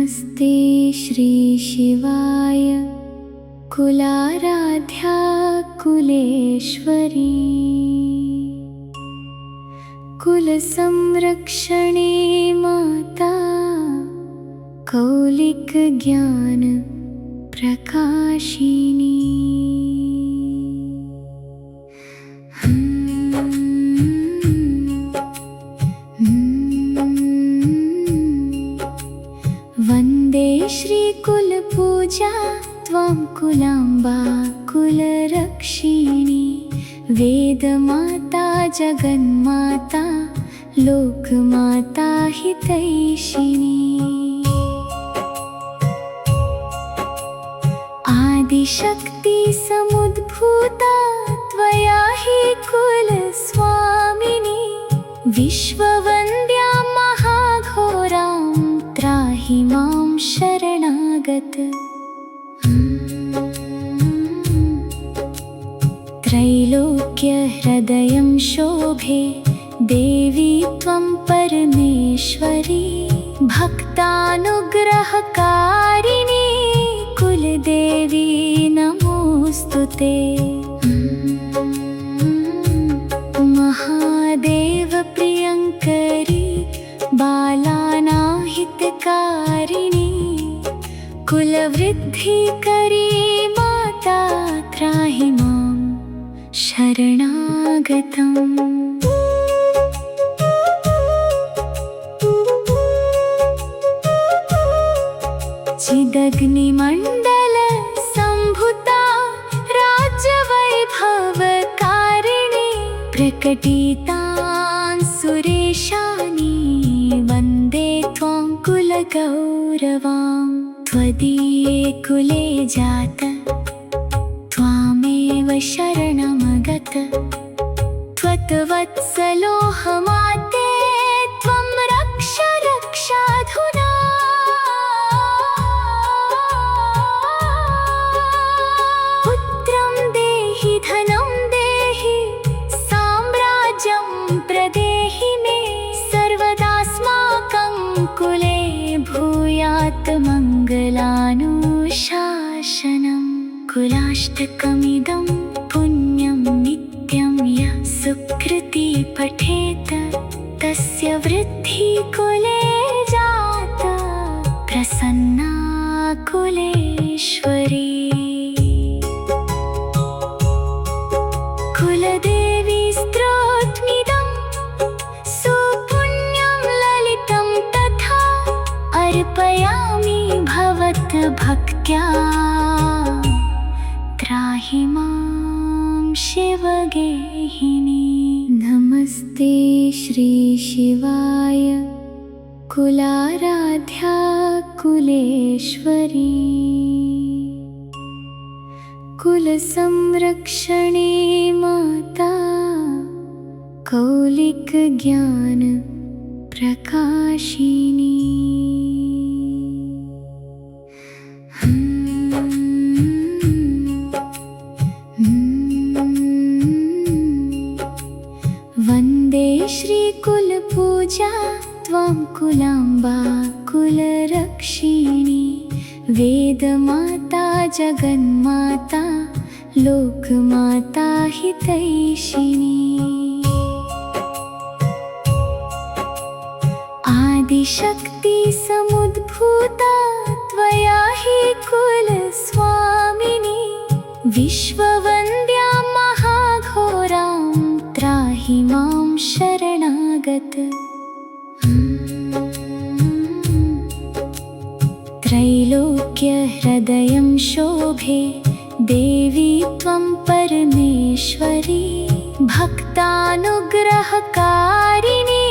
नमस्ते श्री शिवाय कुलाराध्या कुलेश्वरी कुलसंरक्षणे माता कौलिक ज्ञान प्रकाशिनी। वन्दे श्रीकुलपूजा त्वां कुलाम्बा कुलरक्षिणी। वेदमाता जगन्माता लोकमाता हितैषिणी। आदिशक्ति समुद्भूता त्वया हि कुलस्वामिनी। विश्ववन्द्या महाघोरां त्राहि मां शरणागत। त्रैलोक्यहृदयं शोभे देवी त्वं परमेश्वरी। भक्तानुग्रहकारिणी कुलदेवी नमोस्तुते। महादेव प्रियङ्करी बालानां हितकारिणी। कुलवृद्धिकरी माता त्राहि मां शरणागतम्। चिदग्निमण्डल सम्भुता राज्यवैभवकारिणी। प्रकटितां सुरेशानी वन्दे त्वां कुलगौरवां। त्वदीये कुले जात त्वामेव शरणमगत। त्वत्वत्सलोहमाते त्वं रक्ष रक्षाधुना। पुत्रं देहि धनं देहि साम्राज्यं प्रदेहि मे। सर्वदास्माकं कुले भूयात् मङ्गलानुशासनम्। कुलाष्टकमिदं पुण्यं नित्यं यः सुकृती पठेत तस्य वृद्धिः कुले जाता प्रसन्ना कुलेश्वरी। कुलदेवी स्तोत्रमिदं सुपुण्यं ललितं तथा अर्पयामि भवद्भक्त्या। त्राहि मां शिवगेहिनी। नमस्ते श्री शिवाय कुलाराध्या कुलेश्वरी। कुलसंरक्षणे माता कौलिक ज्ञान प्रकाशिनी। वन्दे श्रीकुलपूजा त्वां कुलाम्बा कुलरक्षिणी। वेदमाता जगन्माता लोकमाता हितैषिणी। आदिशक्ति समुद्भूता त्वया हि कुलस्वामिनी। विश्ववन्द्या महाघोरां त्राहि मां शरणागत। त्रैलोक्यहृदयं शोभे देवी त्वं परमेश्वरी। भक्तानुग्रहकारिणी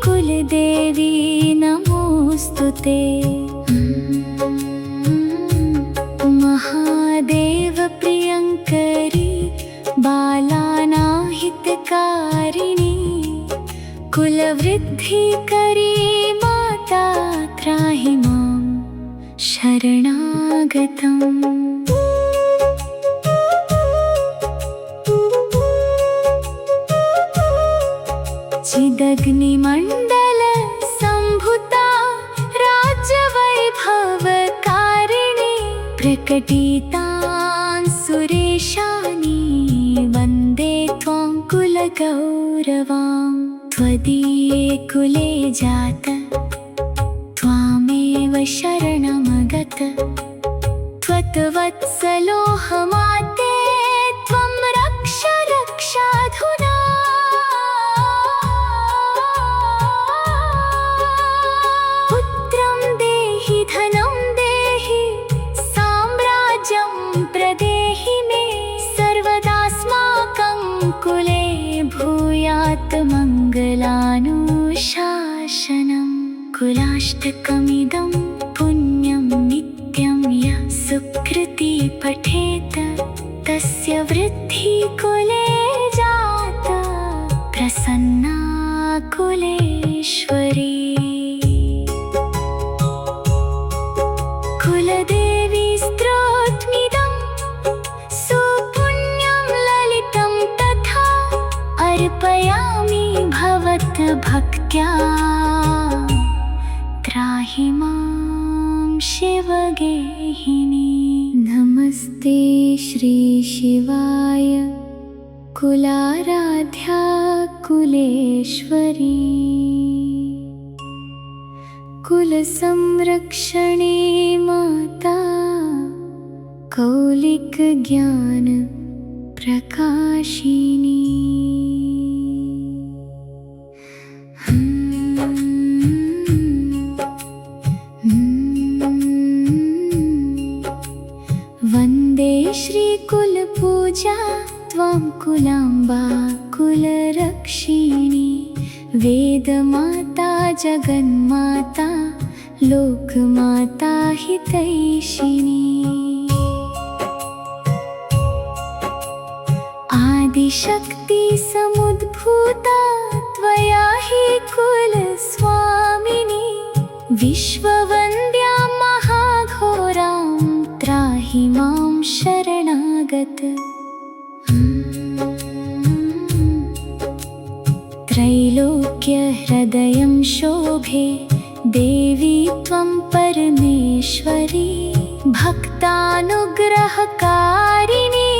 कुलदेवी नमोस्तुते। महादेव प्रियङ्करी बालानां हितकारिणी। कुलवृद्धिकरी माता त्राहि मां शरणागतम्। चिदग्निमण्डल सम्भुता राज्यवैभवकारिणी। प्रकटितान् सुरेशानि वन्दे त्वां कुलगौरवां त्वदीये कुले जात त्वामेव शरणमगत त्वत्वत्सलोहमाते त्वं रक्ष रक्षाधुना पुत्रं देहि धनं देहि साम्राज्यं प्रदेहि मे सर्वदास्माकं कुले भूयात् मङ्गलानुशासनम् कुलाष्टकमिदं पुण्यं नित्यं यः सुकृती पठेत तस्य वृद्धिः कुले जाता प्रसन्ना कुलेश्वरी कुलदेवी स्तोत्रमिदं सुपुण्यं ललितं तथा अर्पयामि भवद्भक्त्या त्राहि मां शिवगेहिनी। नमस्ते श्री शिवाय कुलाराध्या कुलेश्वरी कुलसंरक्षणे माता कौलिक ज्ञान प्रकाशिनी। वन्दे श्रीकुलपूजा त्वां कुलाम्बा कुलरक्षिणी वेदमाता जगन्माता लोकमाता हितैषिणी। आदिशक्ति समुद्भूता त्वया हि कुलस्वामिनी विश्ववन्द्या महाघोरां त्राहि मां शरणागत। त्रैलोक्यहृदयं शोभे देवी त्वं परमेश्वरी भक्तानुग्रहकारिणी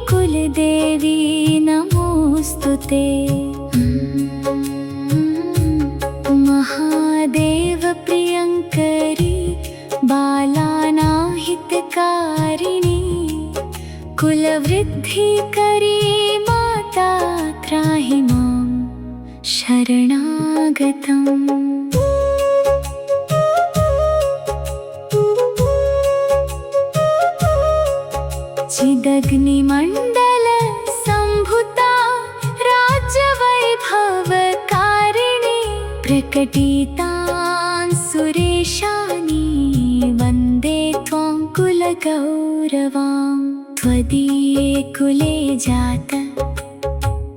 कुलदेवी नमोऽस्तुते। महादेव प्रियङ्करी बालानाहितकारिणी कुलवृद्धिकरी माता त्राहि मां शरणागतम्। चिदग्निमण्डल सम्भुता राज्यवैभवकारिणी प्रकटितान् सुरेशानि वन्दे त्वां कुलगौरवां त्वदीये कुले जात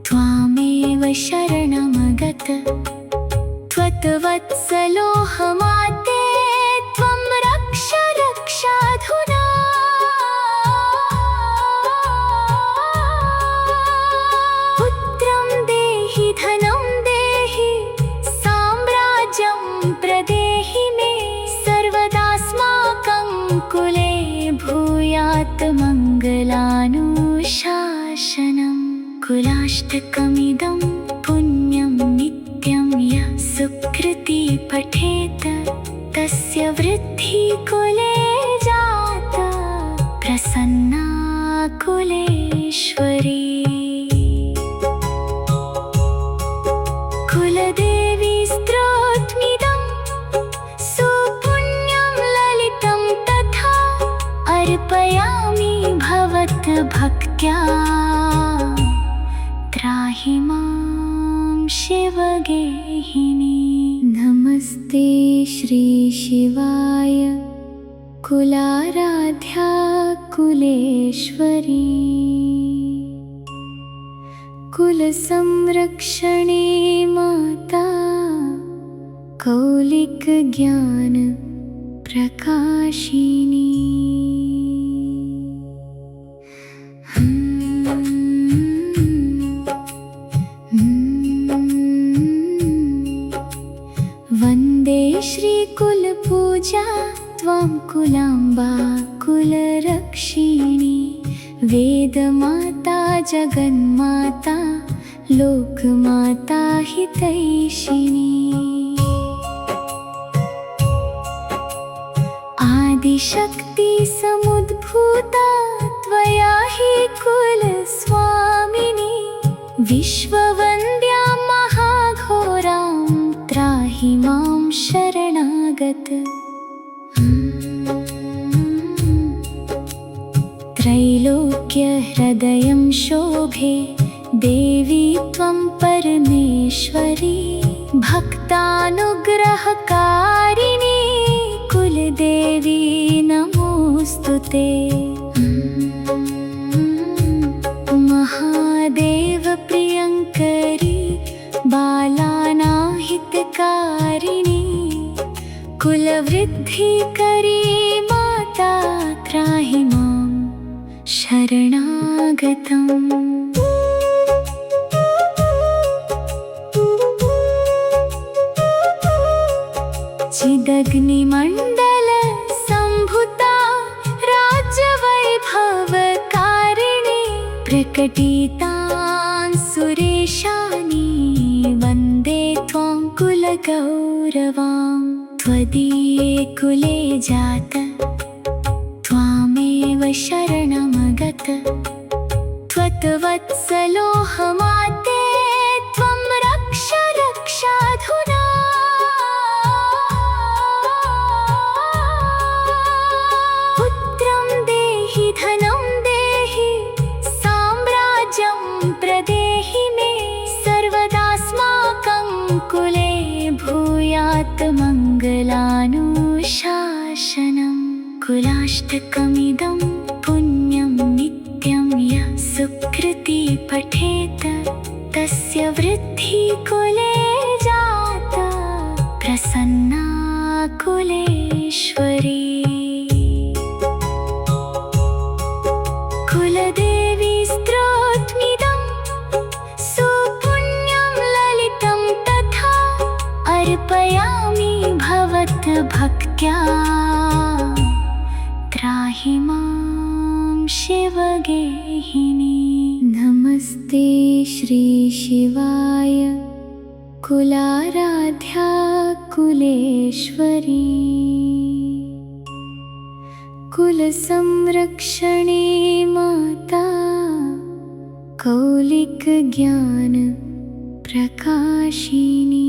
त्वामेव शरणमगत त्वत्वत्सलोहमाते त्वं रक्ष रक्षाधुना पुत्रं देहि धनं देहि साम्राज्यं प्रदेहि मे सर्वदास्माकं कुले भूयात् मङ्गलानुशासनम् कुलाष्टकमिदं पुण्यं नित्यं यः सुकृती पठेत तस्य वृद्धिः कुले जाता प्रसन्ना कुलेश्वरी कुलदेवी स्तोत्रमिदं सुपुण्यं ललितं तथा अर्पयामि भवद्भक्त्या त्राहि मां शिवगेहिनी। नमस्ते श्री शिवाय कुलाराध्या कुलेश्वरी कुलसंरक्षणे माता कौलिक ज्ञान प्रकाशिनी। वन्दे श्रीकुलपूजा त्वं कुलाम्बा कुलरक्षिणी वेदमाता जगन्माता लोकमाता हितैषिणी आदिशक्ति समुद्भूता त्वया हि कुलस्वामिनी विश्ववन्द्या महाघोरां त्राहि मां शरणागत त्रैलोक्यहृदयं शोभे देवी त्वं परमेश्वरी भक्तानुग्रहकारिणी कुलदेवी नमोस्तुते महादेव प्रियङ्करी बालानाहितकारिणी कुलवृद्धिकरी माता त्राहि मां शरणागतम् चिदग्निमण्डल सम्भुता राज्यवैभवकारिणी प्रकटितां सुरेशानी वन्दे त्वां कुलगौरवां त्वदीये कुले जात त्वामेव शरणमगत त्वत्वत्सलोहमाते त्वं रक्ष रक्षाधुना पुत्रं देहि धनं देहि साम्राज्यं प्रदेहि मे सर्वदास्माकं कुले भूयात् मङ्गलानुशासनम् कुलाष्टकमिदं पुण्यं नित्यं यः सुकृती पठेत तस्य वृद्धिः कुले जाता प्रसन्ना कुलेश्वरी कुलदेवी स्तोत्रमिदं सुपुण्यं ललितं तथा अर्पयामि भवद्भक्त्या त्राहि मां शिवगेहिनी नमस्ते श्री शिवाय कुलाराध्या कुलेश्वरी कुलसंरक्षणे माता कौलिकज्ञान प्रकाशिनी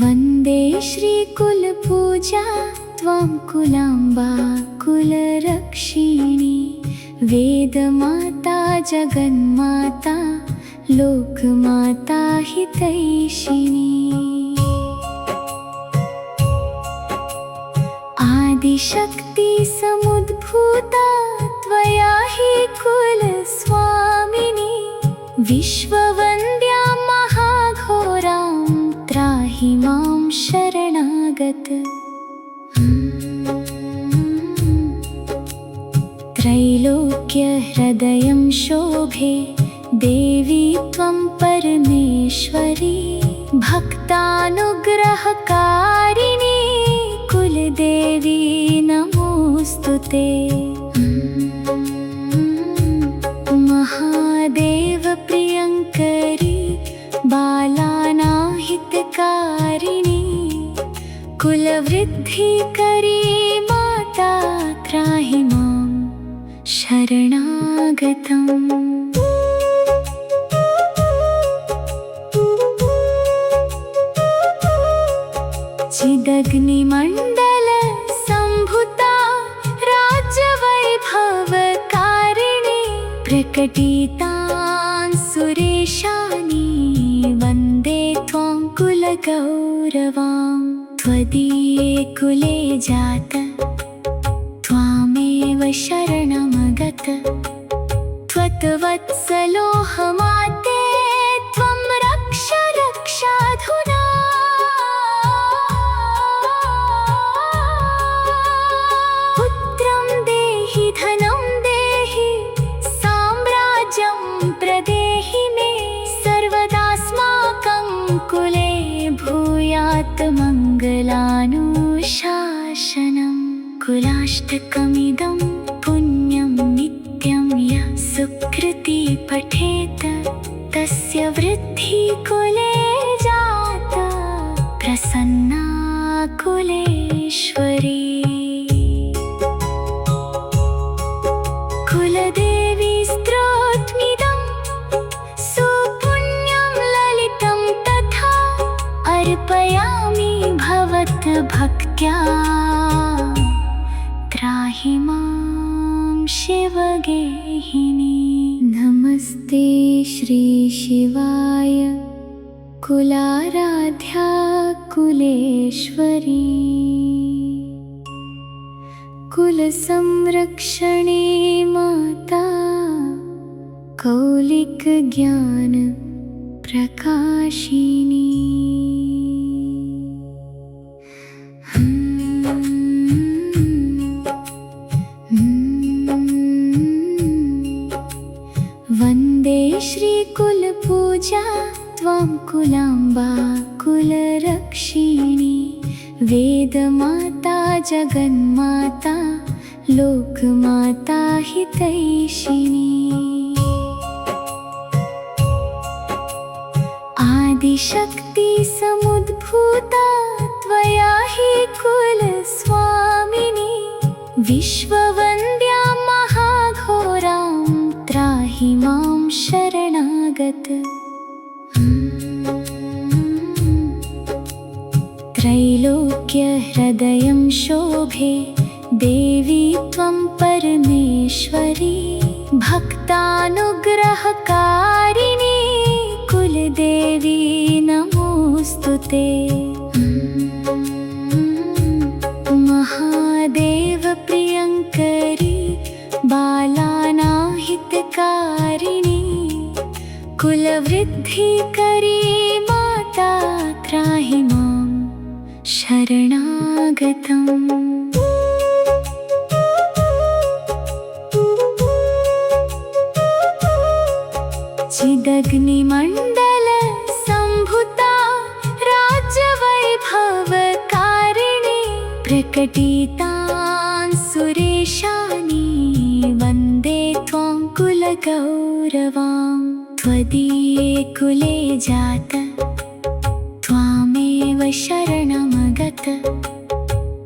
वन्दे श्रीकुलपूजा त्वां कुलाम्बा कुलरक्षिणी वेदमाता जगन्माता लोकमाता हितैषिणी आदिशक्ति समुद्भूता त्वया हि कुलस्वामिनी विश्ववन्द्या महाघोरां त्राहि मां शरणागत त्रैलोक्यहृदयं शोभे देवी त्वं परमेश्वरी भक्तानुग्रहकारिणी कुलदेवी नमोस्तुते महादेव प्रियङ्करी बालानाहितकारिणी कुलवृद्धिकरी माता त्राहि मां शरणागतम् चिदग्निमण्डल सम्भुता राज्यवैभवकारिणी प्रकटितां सुरेशानी वन्दे त्वां कुलगौरवां त्वदीये कुले जात त्वामेव शरणमगत त्वत्वत्सलोहमाते त्वं रक्ष रक्षाधुना पुत्रं देहि धनं देहि साम्राज्यं कुलाष्टकमिदं पुण्यं नित्यं यः सुकृति पठेत तस्य वृद्धिः कुले जाता प्रसन्ना कुलेश्वरी। कुलदेवी स्तोत्रमिदं सुपुण्यं ललितं तथा अर्पयामि भवद्भक्त्या त्राहि मां शिवगेहिनी। नमस्ते श्री शिवाय कुलाराध्या कुलेश्वरी। कुलसंरक्षणे माता कौलिक ज्ञान प्रकाशिनी। वन्दे श्रीकुलपूजा त्वां कुलाम्बा कुलरक्षिणी। वेदमाता जगन्माता लोकमाता हितैषिणी। आदिशक्ति समुद्भूता त्वया हि कुलस्वामिनी। विश्ववन्द्या महाघोरां त्राहि मां शरणागत। त्रैलोक्यहृदयं शोभे देवी त्वं परमेश्वरी। भक्तानुग्रहकारिणी कुलदेवी नमोऽस्तुते। महादेव प्रियङ्करी बालानां हितकारिणी। कुलवृद्धिकरी माता त्राहि मां शरणागतम्। चिदग्निमण्डल सम्भुता राज्यवैभवकारिणी। प्रकटितां सुरेशानी वन्दे त्वां कुलगौरवां। त्वदीये कुले जात त्वामेव शरणमगत।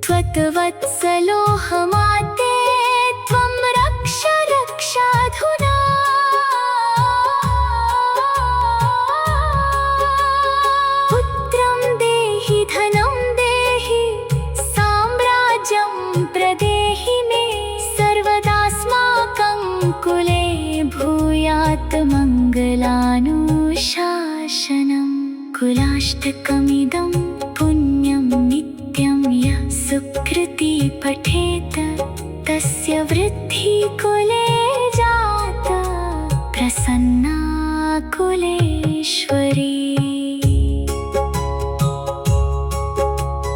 त्वत्वत्सलोहमाते त्वं रक्ष रक्षाधुना। पुत्रं देहि धनं देहि साम्राज्यं प्रदेहि मे। सर्वदास्माकं कुले भूयात् मङ्गलानुशासनम्। कुलाष्टकमिदं पुण्यं नित्यं यः सुकृति पठेत तस्य वृद्धिः कुले जाता प्रसन्ना कुलेश्वरी।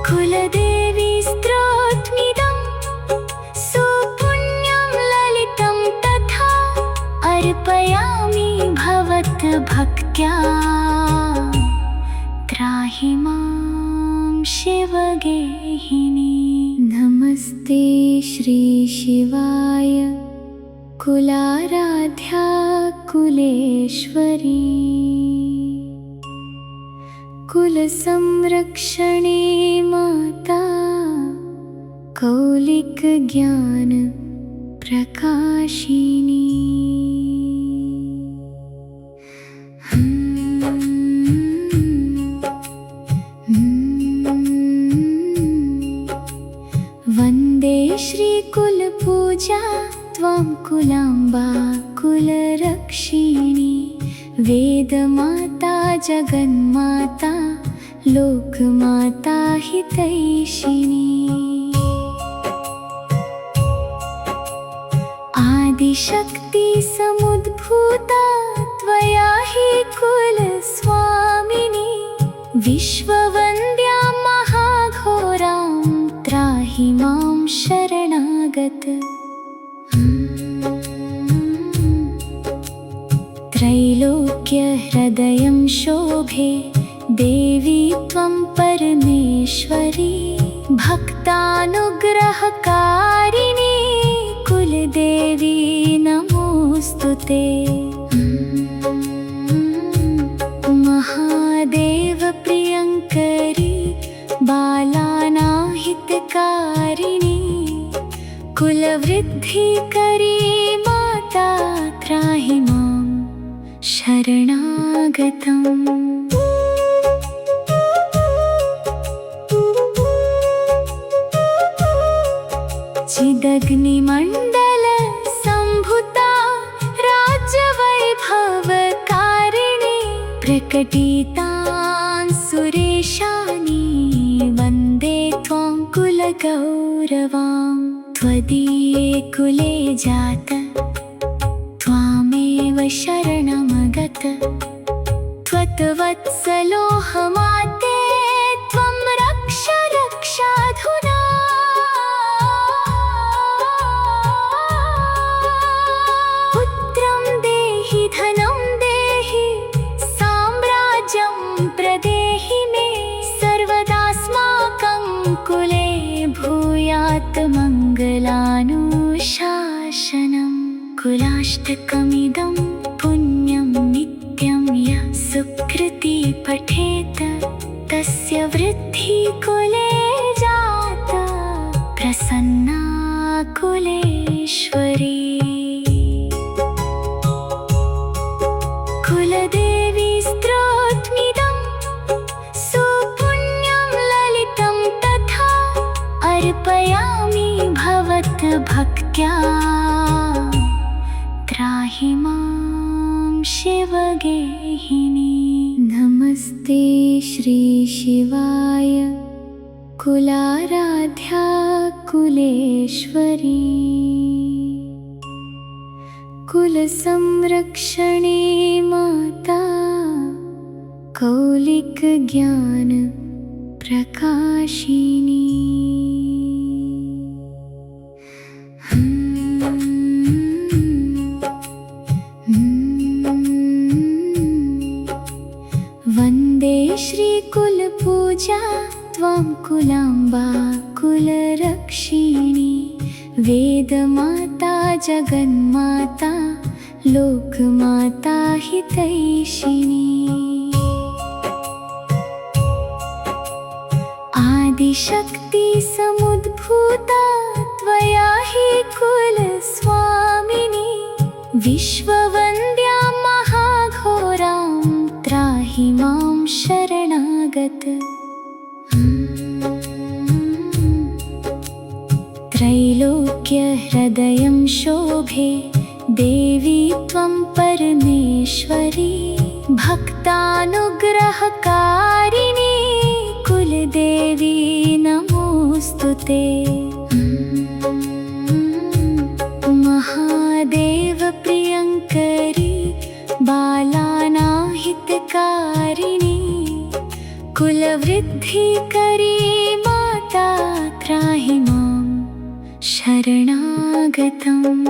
कुलदेवी स्तोत्रमिदं सुपुण्यं ललितं तथा अर्पयामि भवद्भक्त्या त्राहि मां शिवगेहिनी। नमस्ते श्री शिवाय कुलाराध्या कुलेश्वरी। कुलसंरक्षणे माता कौलिक ज्ञान प्रकाशिनी। वन्दे श्रीकुलपूजा त्वां कुलाम्बा कुलरक्षिणी। वेदमाता जगन्माता लोकमाता हितैषिणी। आदिशक्ति समुद्भूता त्वया हि कुलस्वामिनी। विश्ववन्द्या महाघोरां त्राहि मां शरणागत। त्रैलोक्यहृदयं शोभे देवी त्वं परमेश्वरी। भक्तानुग्रहकारिणी कुलदेवी नमोऽस्तुते। महादेव प्रियङ्करी बालानाहितकारिणी कुलवृद्धिकरी माता त्राहि मां शरणागतम्। चिदग्निमण्डल सम्भुता राज्यवैभवकारिणी प्रकटितान् सुरेशानि वन्दे त्वां कुलगौरवाम्। त्वदीये कुले जात त्वामेव शरणमगत त्वत्वत्सलोऽहमाते त्वं रक्ष रक्षाधुना। पुत्रं देहि धनं देहि साम्राज्यं प्रदेहि मे सर्वदास्माकं कुले भूयात् मङ्गलानुशासनम्। कुलाष्टकमिदं पुण्यं नित्यं यः सुकृती पठेत तस्य वृद्धिः कुले जाता प्रसन्ना कुलेश्वरी। कुलदेवी स्तोत्रमिदं सुपुण्यं ललितं तथा अर्पयामि भवद्भक्त्या त्राहि मां शिवगेहिनी। नमस्ते श्री शिवाय कुलाराध्या कुलेश्वरी। कुलसंरक्षणे माता कौलिकज्ञान प्रकाशिनी। वन्दे श्रीकुलपूजा त्वां कुलाम्बा कुलरक्षिणी। वेदमाता जगन्माता लोकमाता हितैषिणी। आदिशक्ति समुद्भूता त्वया हि कुलस्वामिनी। विश्ववन्द्या महाघोरां त्राहि मां शरणागत। त्रैलोक्यहृदयं शोभे देवी त्वं परमेश्वरी। भक्तानुग्रहकारिणी कुलदेवी नमोऽस्तुते। महादेव प्रियङ्करी बालानाहितकारिणी कुलवृद्धिकरी माता त्राहि मां शरणागतम्।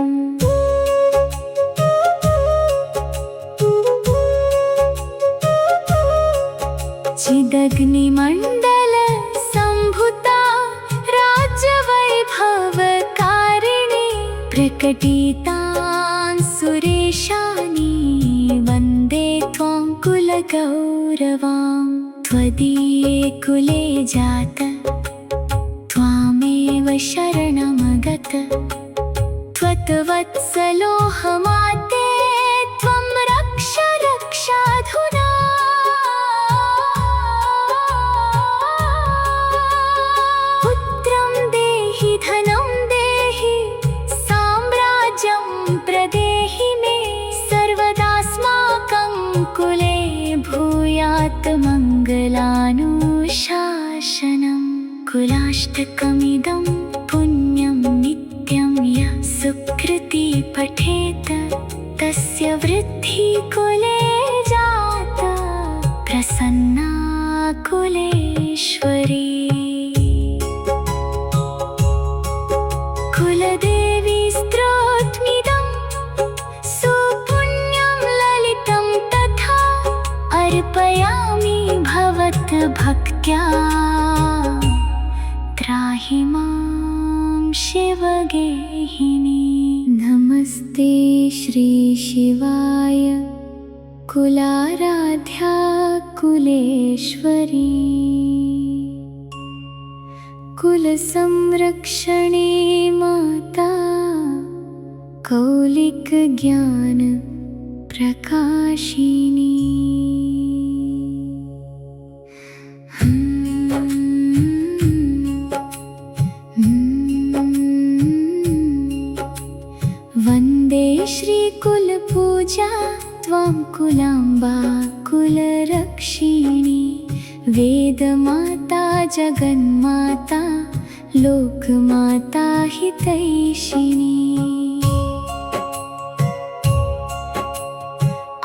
चिदग्निमण्डल सम्भुता राज्यवैभवकारिणी प्रकटितान् सुरेशानि वन्दे त्वां कुलगौरवाम्। त्वदीये कुले जात त्वामेव शरणमगत त्वत्वत्सलोऽहमाते त्वं रक्ष रक्षाधुना। पुत्रं देहि धनं देहि साम्राज्यं प्रदेहि मे सर्वदास्माकं कुले भूयात् मङ्गलानुशासनम्। कुलाष्टकमिदं पुण्यं नित्यं यः सुकृती पठेत तस्य वृद्धिः कुले जाता प्रसन्ना कुलेश्वरी। कुलदेवी स्तोत्रमिदं सुपुण्यं ललितं तथा अर्पयामि भवद्भक्त्या त्राहि मां शिवगेहिनी। श्रीशिवाय कुलाराध्या कुलेश्वरी कुलसंरक्षणे माता कौलिक ज्ञान प्रकाशिनी वन्दे श्रीकुलपूजा त्वां कुलाम्बा कुलरक्षिणी वेदमाता जगन्माता लोकमाता हितैषिणी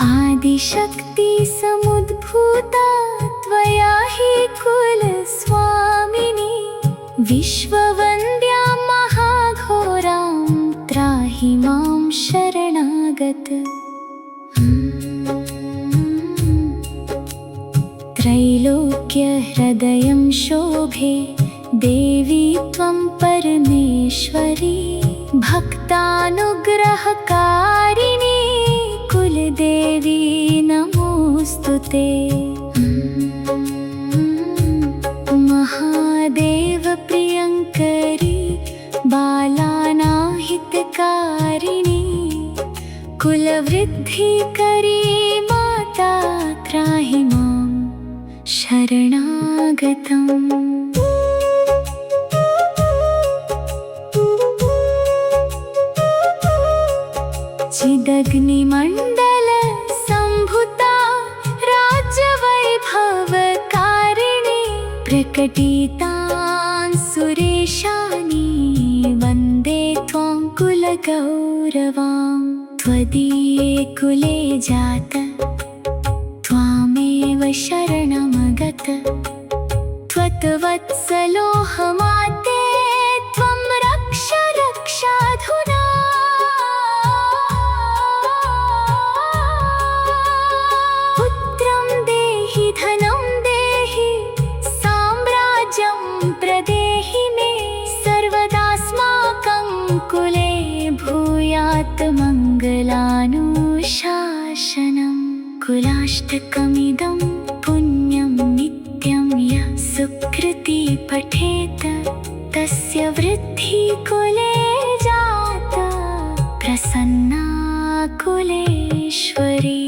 आदिशक्ति समुद्भूता त्वया हि कुलस्वामिनी विश्ववन्द्या महाघोरां त्राहि मां शरणागत त्रैलोक्यहृदयं शोभे देवी त्वं परमेश्वरी भक्तानुग्रहकारिणी कुलदेवी नमोऽस्तुते महादेव प्रियङ्करी बालानाहितकारिणी कुलवृद्धिकरी माता त्राहि मां शरणागतम् चिदग्निमण्डल सम्भुता राज्यवैभवकारिणी प्रकटितां सुरेशानी वन्दे त्वां कुलगौरवां त्वदीये कुले जात त्वामेव शरणमगत त्वत्वत्सलोहमाते त्वं रक्ष रक्षाधुना पुत्रं देहि धनं देहि साम्राज्यं प्रदेहि मे सर्वदास्माकं कुले भूयात् मङ्गलानुशासनम् कुलाष्टकमिदं पुण्यं नित्यं यः सुकृति पठेत तस्य वृद्धिः कुले जाता प्रसन्ना कुलेश्वरी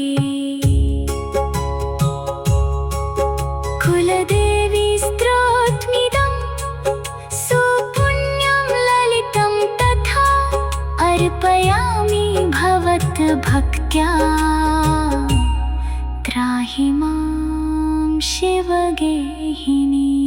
कुलदेवी स्तोत्रमिदं सुपुण्यं ललितं तथा अर्पयामि भवद्भक्त्या त्राहि मां शिवगेहिनी।